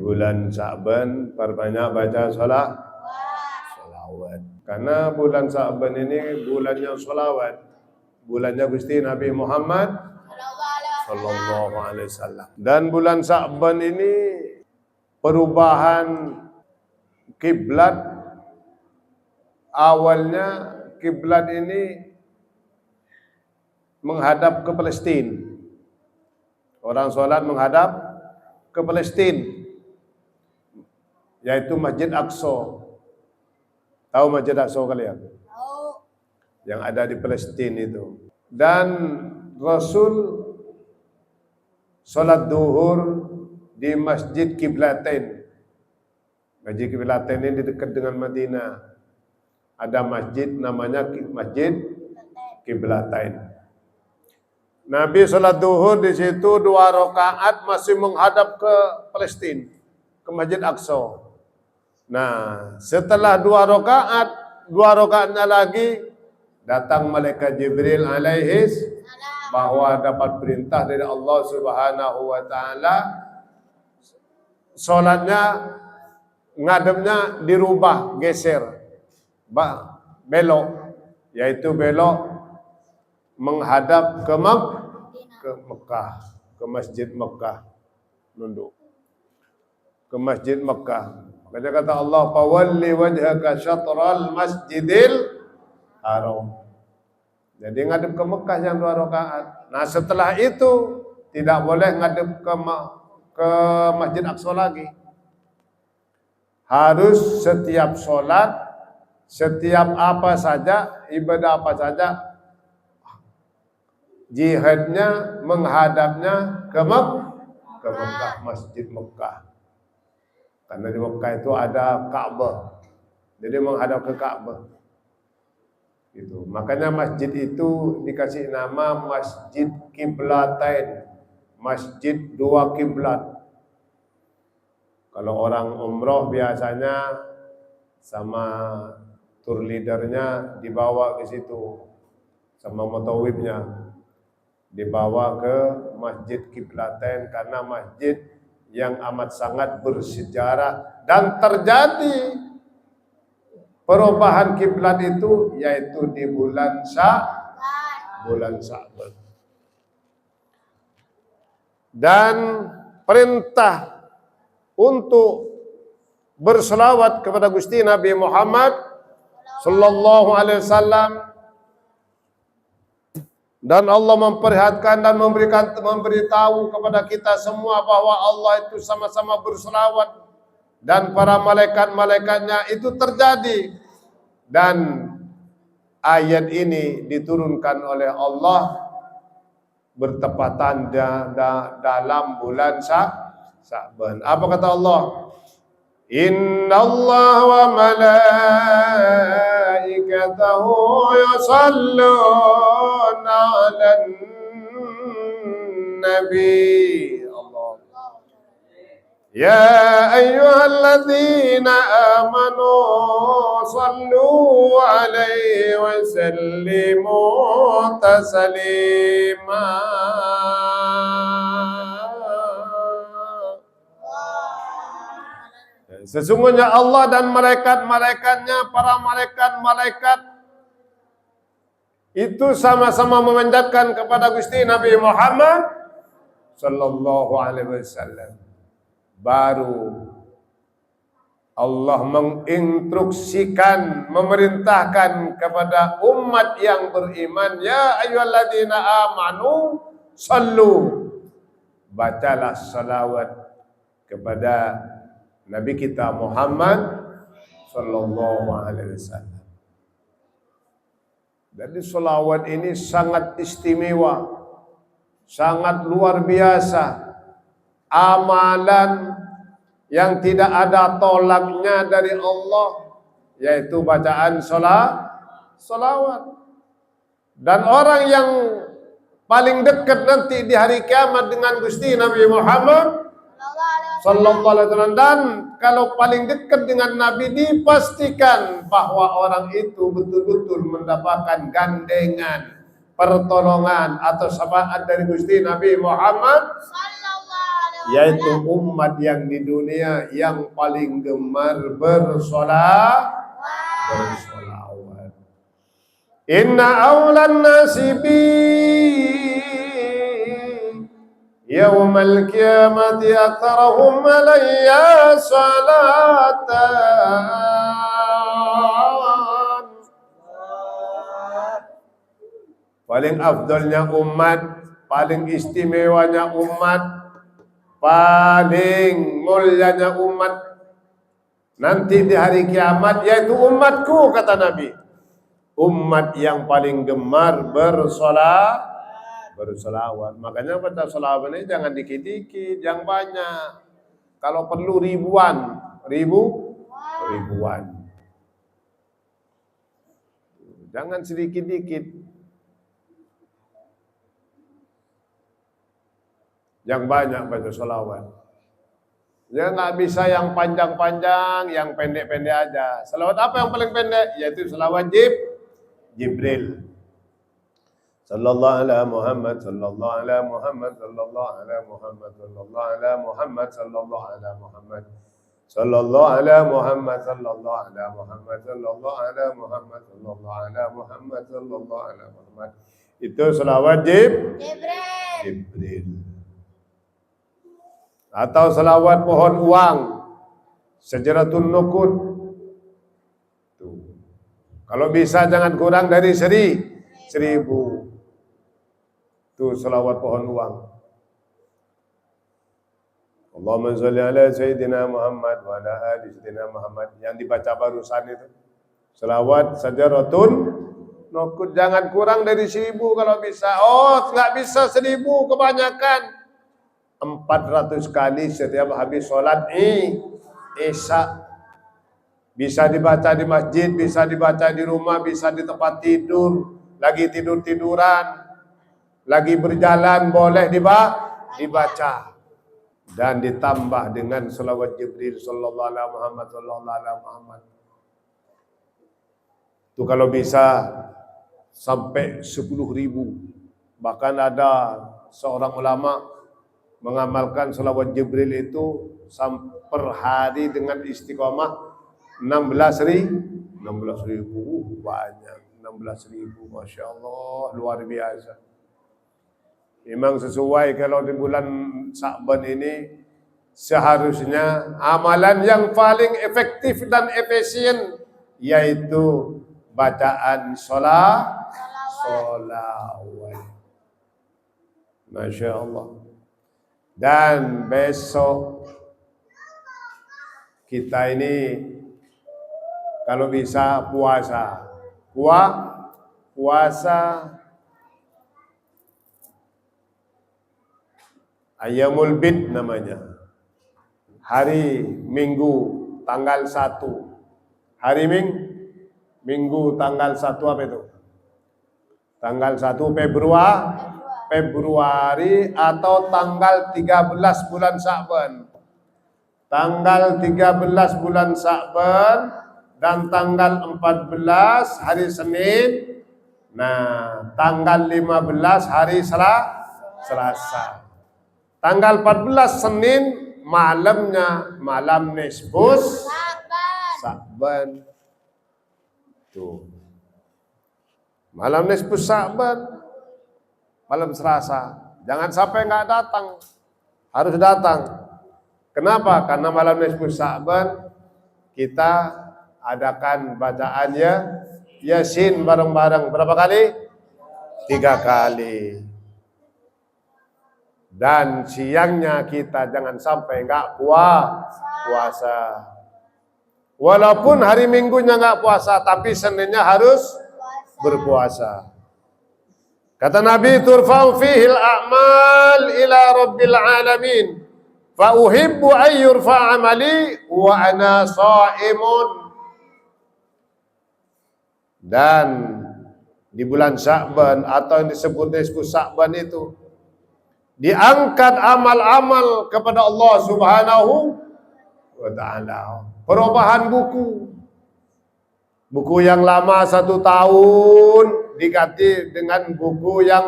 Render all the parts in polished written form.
bulan Sya'ban perbanyak baca salawat. Karena bulan Sya'ban ini bulannya salawat. Bulannya Gusti Nabi Muhammad sallallahu alaihi wasallam. Dan bulan Sya'ban ini perubahan kiblat, awalnya kiblat ini menghadap ke Palestina. Orang sholat menghadap ke Palestina, yaitu Masjid Aqsa. Tahu Masjid Aqsa kalian? Tahu. Yang ada di Palestina itu. Dan Rasul sholat duhur di Masjid Qiblatain. Masjid Qiblatain ini dekat dengan Madinah. Ada masjid namanya Masjid Qiblatain. Nabi sholat duhur di situ 2 rakaat masih menghadap ke Palestina, ke Masjid Aqsa. Nah, setelah 2 rakaatnya lagi datang malaikat Jibril alaihis bahwa dapat perintah dari Allah Subhanahu wa taala, salatnya ngadepnya dirubah, geser, belok, yaitu belok menghadap ke Mekah, ke Masjid Mekah, nunduk ke Masjid Mekah. Makanya kata Allah, "Fawalli wajhaka syatral masjidil haram." Jadi ngadep ke Mekah yang 2 rakaat. Nah, setelah itu tidak boleh ngadep ke Masjid Aqsa lagi. Harus setiap sholat, setiap apa saja, ibadah apa saja, jihadnya menghadapnya ke Mekah, Masjid Mekah. Karena di Mekah itu ada Ka'bah. Jadi menghadap ke Ka'bah. Gitu. Makanya masjid itu dikasih nama Masjid Qiblatain. Masjid 2 kiblat. Kalau orang umroh biasanya sama tour leadernya dibawa ke situ, sama mutawibnya dibawa ke Masjid Qiblatain, karena masjid yang amat sangat bersejarah dan terjadi perubahan kiblat itu yaitu di bulan Sya'ban. Dan perintah untuk berselawat kepada Gusti Nabi Muhammad sallallahu alaihi wasallam, dan Allah memperlihatkan dan memberitahu kepada kita semua bahwa Allah itu sama-sama berselawat dan para malaikat-malaikatnya itu terjadi. Dan ayat ini diturunkan oleh Allah bertepatan dalam bulan Sya'ban. Apa kata Allah? Innallaha wa malaikatahu yusalluna 'alan nabi. Allah. Ya ayyuhalladzina amanu sallu 'alaihi wa sallimu taslima. Sesungguhnya Allah dan malaikat-malaikatnya, para malaikat-malaikat itu sama-sama memanjatkan kepada Gusti Nabi Muhammad sallallahu alaihi wasallam. Baru Allah menginstruksikan, memerintahkan kepada umat yang beriman, ya ayyuhalladzina amanu sallu, bacalah salawat kepada Nabi kita Muhammad sallallahu alaihi wasallam. Jadi salawat ini sangat istimewa, sangat luar biasa, amalan yang tidak ada tolaknya dari Allah, yaitu bacaan salawat. Dan orang yang paling dekat nanti di hari kiamat dengan Gusti Nabi Muhammad sallallahu alaihi wasallam, dan kalau paling dekat dengan Nabi dipastikan bahwa orang itu betul-betul mendapatkan gandengan, pertolongan atau syafaat dari Gusti Nabi Muhammad yaitu umat yang di dunia yang paling gemar bersolawat. Inna awlan nasi bi yawmal qiyamati aktsarahum alayya salatan. Paling afdalnya umat, paling istimewanya umat, paling mulianya umat nanti di hari kiamat yaitu umatku, kata Nabi. Umat yang paling gemar bersolawat. Makanya baca solawat ini jangan dikit-dikit, yang banyak. Kalau perlu ribuan. Jangan sedikit-dikit. Yang banyak baca solawat. Ya nggak bisa yang panjang-panjang, yang pendek-pendek aja. Selawat apa yang paling pendek? Yaitu selawat Jibril. Sallallahu ala Muhammad, sallallahu ala Muhammad, sallallahu ala Muhammad, sallallahu ala Muhammad, sallallahu ala Muhammad, sallallahu ala Muhammad, sallallahu ala Muhammad, sallallahu ala Muhammad, sallallahu ala Muhammad, sallallahu ala Muhammad. Itu selawat Jibril. Atau selawat pohon uang, Syajaratul Nuqud. Kalau bisa jangan kurang dari 1000. Itu selawat pohon uang. Allahumma sholli ala Sayyidina Muhammad wa ala ali Sayyidina Muhammad. Yang dibaca barusan itu. Selawat Syajaratul Nuqud. Jangan kurang dari 1000 kalau bisa. Oh, nggak bisa 1000, kebanyakan. 400 kali setiap habis sholat Isya. Bisa dibaca di masjid, bisa dibaca di rumah, bisa di tempat tidur, lagi tidur-tiduran, lagi berjalan boleh dibaca. Dan ditambah dengan selawat Jibril sallallahu alaihi Muhammad sallallahu alaihi Muhammad. Itu kalau bisa sampai 10.000. Bahkan ada seorang ulama mengamalkan selawat Jibril itu per hari dengan istiqomah 16.000 banyak. 16.000, Masya Allah, luar biasa. Memang sesuai kalau di bulan Sya'ban ini seharusnya amalan yang paling efektif dan efisien yaitu bacaan solawat. Masya Allah. Dan besok kita ini kalau bisa puasa Ayyamul Bid namanya. Hari Minggu tanggal 1. Hari Minggu tanggal 1 apa itu? Tanggal 1 Februari atau tanggal 13 bulan Sya'ban. Tanggal 13 bulan Sya'ban dan tanggal 14 hari Senin. Nah, tanggal 15 hari Selasa. Tanggal 14 Senin malamnya malam nisfus Sya'ban. Tuh. Malam nisfus Sya'ban, malam Selasa. Jangan sampai nggak datang. Harus datang. Kenapa? Karena malam nisfus Sya'ban kita adakan bacaannya Yasin bareng-bareng. Berapa kali? 3 kali. Dan siangnya kita jangan sampai nggak puasa. Walaupun hari Minggunya nggak puasa, tapi Seninnya harus berpuasa. Kata Nabi, turfa'u fihil a'mal ila rabbil alamin. Fa uhibbu an yurfa'a amali wa ana sha'imun. Dan di bulan Sya'ban atau yang disebut Sya'ban itu diangkat amal-amal kepada Allah Subhanahu wa ta'ala. Perubahan buku yang lama 1 tahun diganti dengan buku yang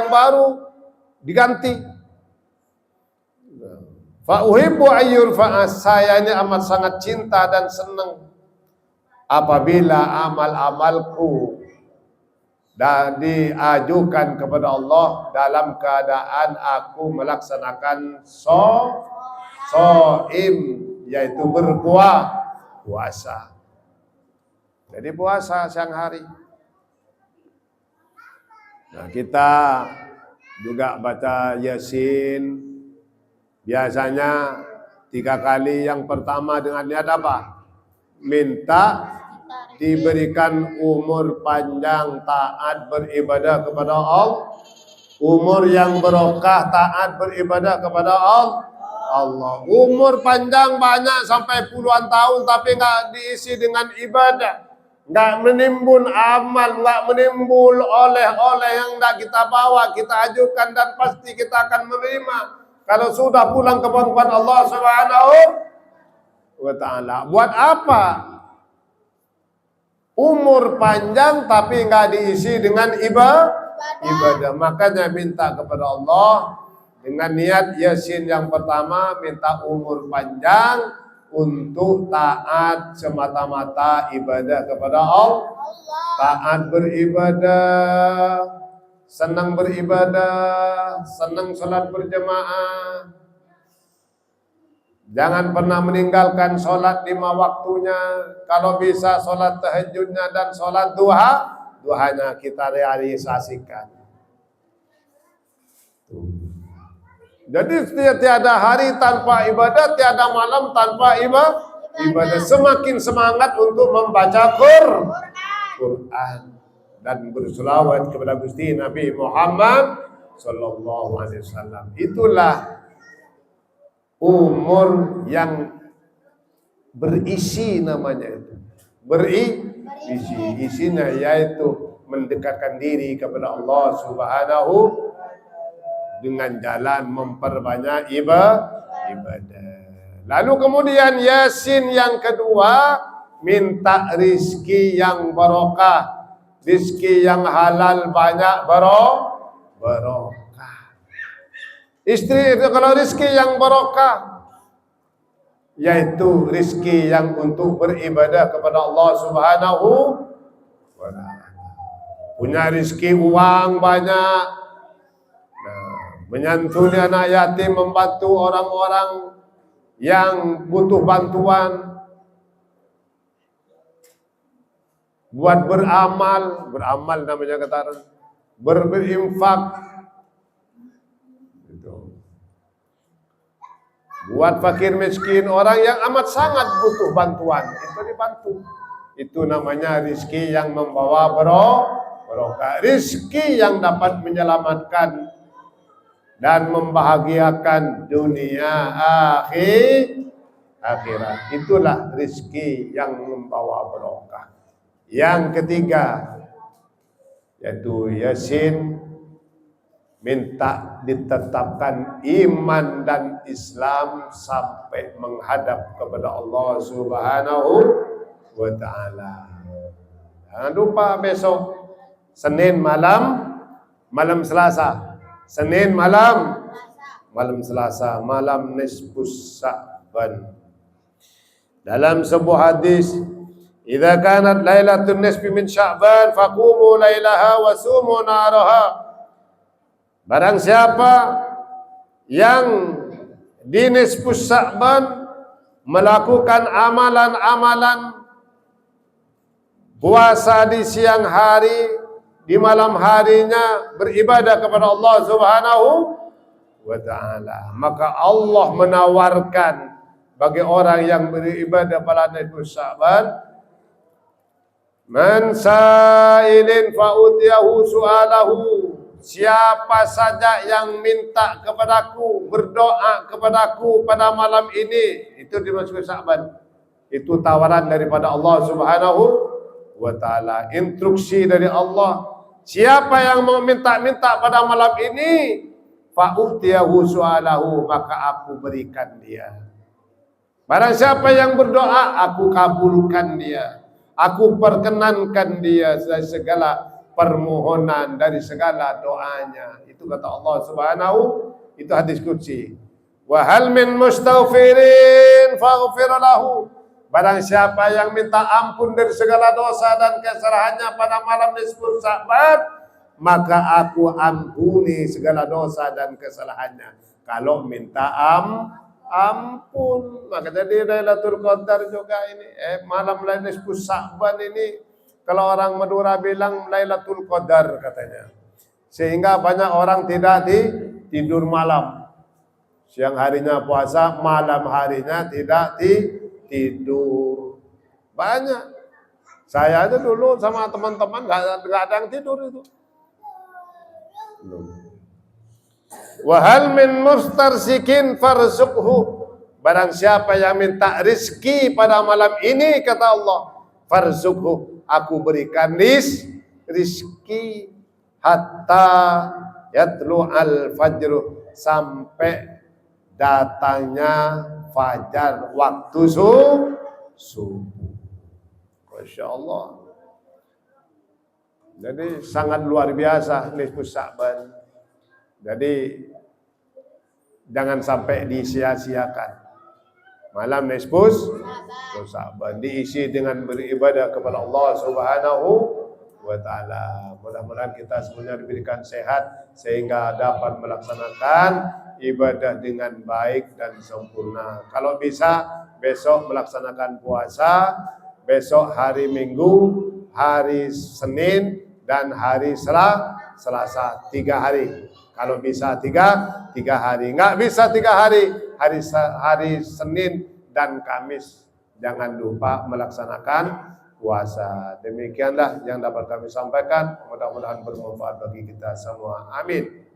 baru diganti. Fa uhibbu ayyurfa'a, saya ini amat sangat cinta dan senang apabila amal-amalku dan diajukan kepada Allah dalam keadaan aku melaksanakan so'im, yaitu puasa. Jadi puasa siang hari. Nah, kita juga baca Yasin. Biasanya 3 kali. Yang pertama dengan niat apa? Minta diberikan umur panjang, taat beribadah kepada Allah. Umur yang berkah, taat beribadah kepada Allah. Umur panjang banyak sampai puluhan tahun tapi nggak diisi dengan ibadah, nggak menimbun amal, nggak menimbul oleh-oleh yang nggak kita bawa, kita ajukan dan pasti kita akan menerima. Kalau sudah pulang ke hadapan Allah Subhanahu wa ta'ala. Buat apa umur panjang tapi nggak diisi dengan ibadah? Makanya minta kepada Allah dengan niat Yasin yang pertama, minta umur panjang untuk taat semata-mata ibadah kepada Allah. Taat beribadah, senang beribadah, senang sholat berjamaah. Jangan pernah meninggalkan sholat 5 waktunya. Kalau bisa sholat tahajudnya dan sholat duhanya kita realisasikan. Jadi tiada hari tanpa ibadah, tiada malam tanpa ibadah. Semakin semangat untuk membaca Quran dan berselawat kepada Gusti Nabi Muhammad sallallahu alaihi wasallam. Itulah umur yang berisi namanya itu. Berisi. Isinya yaitu mendekatkan diri kepada Allah Subhanahu dengan jalan memperbanyak ibadah. Lalu kemudian Yasin yang kedua, minta rizki yang barokah. Rizki yang halal banyak barokah. Istri itu kalau rizki yang barokah, yaitu rizki yang untuk beribadah kepada Allah Subhanahu wa ta'ala. Punya rizki uang banyak, menyantuni anak yatim, membantu orang-orang yang butuh bantuan, buat beramal namanya kata, berinfak, buat fakir miskin, orang yang amat sangat butuh bantuan, itu dibantu. Itu namanya rizki yang membawa barokah, rizki yang dapat menyelamatkan dan membahagiakan dunia akhirat. Itulah rizki yang membawa barokah. Yang ketiga, yaitu Yasin, minta ditetapkan iman dan Islam sampai menghadap kepada Allah Subhanahu wa ta'ala. Jangan lupa besok Senin malam Selasa. Senin malam Selasa, malam nisfus Sa'ban. Dalam sebuah hadis, "Idza kanat lailatul nisfi min Sya'ban faqumu lailaha wa sumu naraha." Barang siapa yang di nisfus Sa'ban melakukan amalan-amalan puasa di siang hari, di malam harinya beribadah kepada Allah Subhanahu wa ta'ala, maka Allah menawarkan bagi orang yang beribadah pada nisfus Sa'ban, man sa'ilin fa'utiyahu su'alahu, siapa saja yang minta kepadaku, berdoa kepadaku pada malam ini, itu dimasukkan Sa'ban. Itu tawaran daripada Allah Subhanahu wa ta'ala, instruksi dari Allah. Siapa yang mau minta-minta pada malam ini, fa'utiyahu su'alahu, maka aku berikan dia. Barang siapa yang berdoa, aku kabulkan dia, aku perkenankan dia dari segala permohonan, dari segala doanya. Itu kata Allah Subhanahu, itu hadis qudsi. Wa hal min mustaghfirin faghfir lahu. Barang siapa yang minta ampun dari segala dosa dan kesalahannya pada malam nisfu Sya'ban, maka aku ampuni segala dosa dan kesalahannya. Kalau minta ampun, maka jadi Lailatul Qadar juga ini. Malam nisfu Sya'ban ini, kalau orang Madura bilang Lailatul Qadar katanya. Sehingga banyak orang tidak tidur malam. Siang harinya puasa, malam harinya tidak tidur. Banyak. Saya aja dulu sama teman-teman gak ada yang tidur itu. Wa hal min mustarsikin farzuqhu. Barang siapa yang minta rizki pada malam ini, kata Allah, farzuqhu, aku berikan rizki hatta yatlu al-fajr, sampai datangnya fajar, waktu subuh. Masya Allah. Jadi sangat luar biasa nisfu Sya'ban. Jadi jangan sampai disia-siakan. Malam nisfu Sya'ban diisi dengan beribadah kepada Allah Subhanahu wa ta'ala. Mudah-mudahan kita semuanya diberikan sehat sehingga dapat melaksanakan ibadah dengan baik dan sempurna. Kalau bisa besok melaksanakan puasa, besok hari Minggu, hari Senin dan hari Selasa, 3 hari. Kalau bisa tiga hari, nggak bisa 3 hari, hari Senin dan Kamis jangan lupa melaksanakan puasa. Demikianlah yang dapat kami sampaikan. Mudah-mudahan bermanfaat bagi kita semua. Amin.